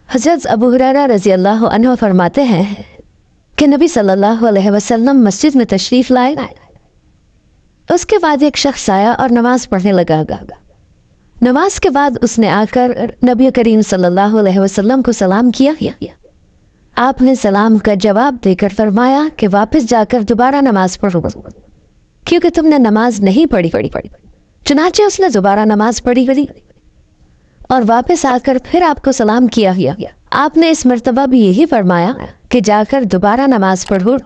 حضرت ابو ہریرہ رضی اللہ عنہ فرماتے ہیں کہ نبی صلی اللہ علیہ وسلم مسجد میں تشریف لائے، اس کے بعد ایک شخص آیا اور نماز پڑھنے لگا. نماز کے بعد اس نے آ کر نبی کریم صلی اللہ علیہ وسلم کو سلام کیا. آپ نے سلام کا جواب دے کر فرمایا کہ واپس جا کر دوبارہ نماز پڑھو کیونکہ تم نے نماز نہیں پڑھی. چنانچہ اس نے دوبارہ نماز پڑھی اور واپس آ کر پھر آپ کو سلام کیا. آپ نے اس مرتبہ بھی یہی فرمایا کہ جا کر دوبارہ نماز پڑھو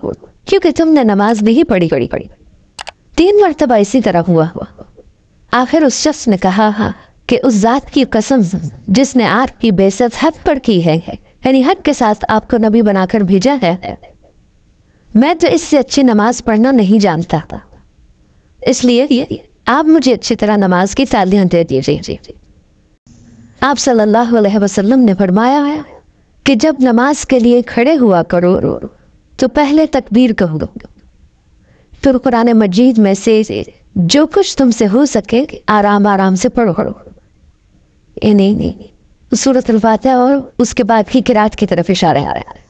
کیونکہ تم نے نماز نہیں پڑھی. 3 مرتبہ اسی طرح ہوا. آخر اس شخص نے کہا کہ اس ذات کی قسم جس نے آپ کی بعثت حق پر کی ہے، یعنی حق کے ساتھ آپ کو نبی بنا کر بھیجا ہے، میں تو اس سے اچھی نماز پڑھنا نہیں جانتا تھا، اس لیے آپ مجھے اچھی طرح نماز کی تعلیم دے دیجیے. آپ صلی اللہ علیہ وسلم نے فرمایا ہے کہ جب نماز کے لیے کھڑے ہوا کرو تو پہلے تکبیر کہو، پھر قرآن مجید میں سے جو کچھ تم سے ہو سکے آرام سے پڑھو، یعنی سورۃ الفاتحہ اور اس کے بعد کی قرات کی طرف اشارہ آ رہا ہے.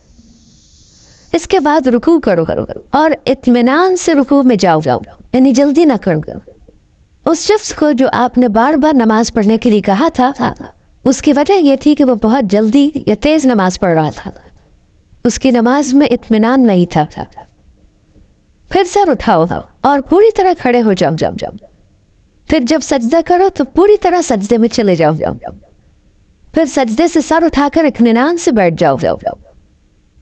اس کے بعد رکوع کرو اور اطمینان سے رکوع میں جاؤ، یعنی جلدی نہ کرو. اس شخص کو جو آپ نے بار بار نماز پڑھنے کے لیے کہا تھا، اس کی وجہ یہ تھی کہ وہ بہت جلدی یا تیز نماز پڑھ رہا تھا، اس کی نماز میں اطمینان نہیں تھا. پھر سر اٹھاؤ اور پوری طرح کھڑے ہو جاؤ. پھر جب سجدہ کرو تو پوری طرح سجدے میں چلے جاؤ. پھر سجدے سے سر اٹھا کر اطمینان سے بیٹھ جاؤ.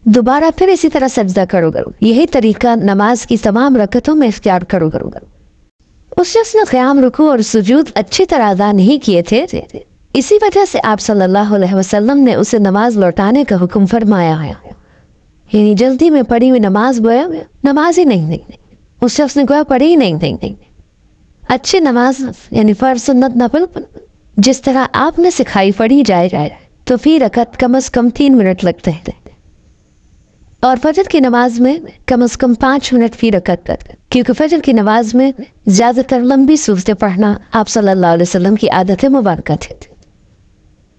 دوبارہ پھر اسی طرح سجدہ کرو. یہی طریقہ نماز کی تمام رکعتوں میں اختیار کرو. اس شخص نے قیام، رکوع اور سجود اچھی طرح ادا نہیں کیے تھے، اسی وجہ سے آپ صلی اللہ علیہ وسلم نے اسے نماز لوٹانے کا حکم فرمایا ہے. یعنی جلدی میں پڑھی ہوئی نماز گویا نماز ہی نہیں. اس شخص نے گویا پڑھی ہی نہیں. اچھی نماز یعنی فرض، سنت، نفل جس طرح آپ نے سکھائی پڑھی جائے تو فی رکعت کم از کم 3 منٹ لگتے ہیں، اور فجر کی نماز میں کم از کم 5 منٹ فی رکعت، کیونکہ فجر کی نماز میں زیادہ تر لمبی صورتیں پڑھنا آپ صلی اللہ علیہ وسلم کی عادت مبارکہ تھی.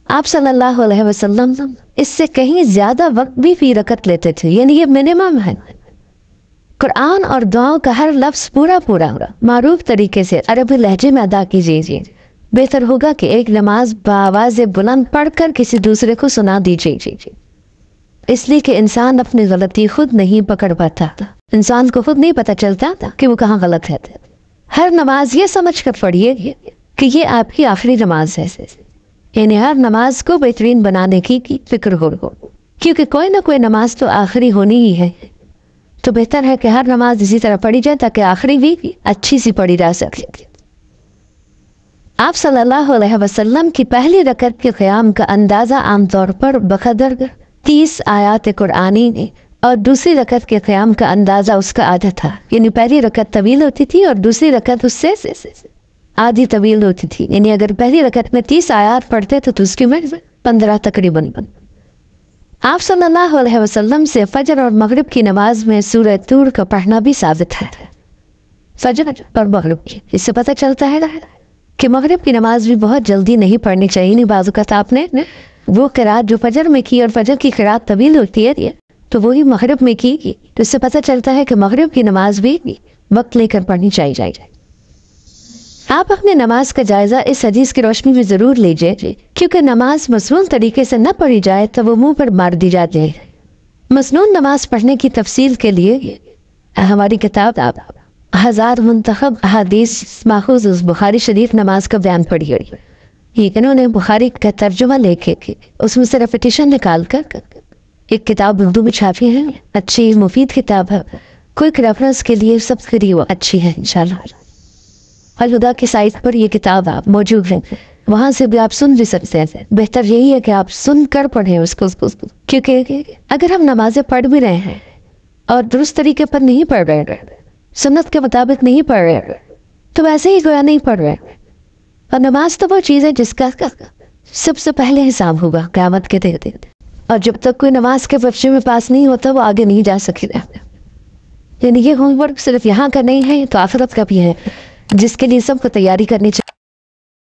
آپ صلی اللہ علیہ وسلم اس سے کہیں زیادہ وقت بھی فی رکعت لیتے تھے، یعنی یہ منیمم ہے. قرآن اور دعاؤں کا ہر لفظ پورا معروف طریقے سے عربی لہجے میں ادا کیجیے. بہتر ہوگا کہ ایک نماز بآواز بلند پڑھ کر کسی دوسرے کو سنا دیجیے، اس لیے کہ انسان اپنی غلطی خود نہیں پکڑ پاتا، انسان کو خود نہیں پتہ چلتا کہ وہ کہاں غلط ہے. ہر نماز یہ سمجھ کر پڑھیے کہ یہ آپ کی آخری نماز ہے، یعنی ہر نماز کو بہترین بنانے کی فکر ہو، کیونکہ کوئی نہ کوئی نماز تو آخری ہونی ہی ہے. تو بہتر ہے کہ ہر نماز اسی طرح پڑھی جائے تاکہ آخری بھی اچھی سی پڑھی جا سکے. آپ صلی اللہ علیہ وسلم کی پہلی رکعت کے قیام کا اندازہ عام طور پر بقدر 30 آیات قرآنی اور دوسری رکعت کے قیام کا اندازہ اس کا آدھا تھا، یعنی پہلی رکعت طویل ہوتی تھی اور دوسری رکعت اس سے آدھی طویل ہوتی تھی. یعنی اگر پہلی رکعت میں 30 آیات پڑھتے تو اس میں 15 تقریباً. آپ صلی اللہ علیہ وسلم سے فجر اور مغرب کی نماز میں سورہ طور کا پڑھنا بھی ثابت ہے. فجر اور مغرب کی، اس سے پتہ چلتا ہے کہ مغرب کی نماز بھی بہت جلدی نہیں پڑھنی چاہیے. نہیں، بعض اوقات آپ نے وہ قرات جو فجر میں کی اور فجر کی قرات طویل ہوتی ہے تو وہی مغرب میں کی، تو اس سے پتہ چلتا ہے کہ مغرب کی نماز بھی وقت لے کر پڑھنی چاہیے. آپ اپنے نماز کا جائزہ اس حدیث کی روشنی میں ضرور لیجئے، کیونکہ نماز مسنون طریقے سے نہ پڑھی جائے تو وہ منہ پر مار دی جاتی ہے. مسنون نماز پڑھنے کی تفصیل کے لیے ہماری کتاب 1000 منتخب احادیث ماخوذ اس بخاری شریف نماز کا بیان پڑھی. یہ انہوں نے بخاری کا ترجمہ لے کے اس میں سے ریپیٹیشن نکال کر ایک کتاب اردو میں چھاپی ہے. اچھی مفید کتاب ہے، کوئک ریفرنس کے لیے سب کے لیے اچھی ہے انشاءاللہ. الہدا کی سائٹ پر یہ کتاب آپ موجود ہیں، وہاں سے بھی آپ سن بھی سکتے ہیں. بہتر یہی ہے کہ آپ سن کر پڑھیں اس کو، کیونکہ اگر ہم نمازیں پڑھ بھی رہے ہیں اور درست طریقے پر نہیں پڑھ رہے، سنت کے مطابق نہیں پڑھ رہے، تو ویسے ہی گویا نہیں پڑھ رہے. اور نماز تو وہ چیز ہے جس کا سب سے پہلے حساب ہوگا قیامت کے دن، اور جب تک کوئی نماز کے بچے میں پاس نہیں ہوتا وہ آگے نہیں جا سکے. یعنی یہ ہوم ورک صرف یہاں کا نہیں ہے، تو آخرت کا بھی ہے، جس کے لیے سب کو تیاری کرنی چاہیے.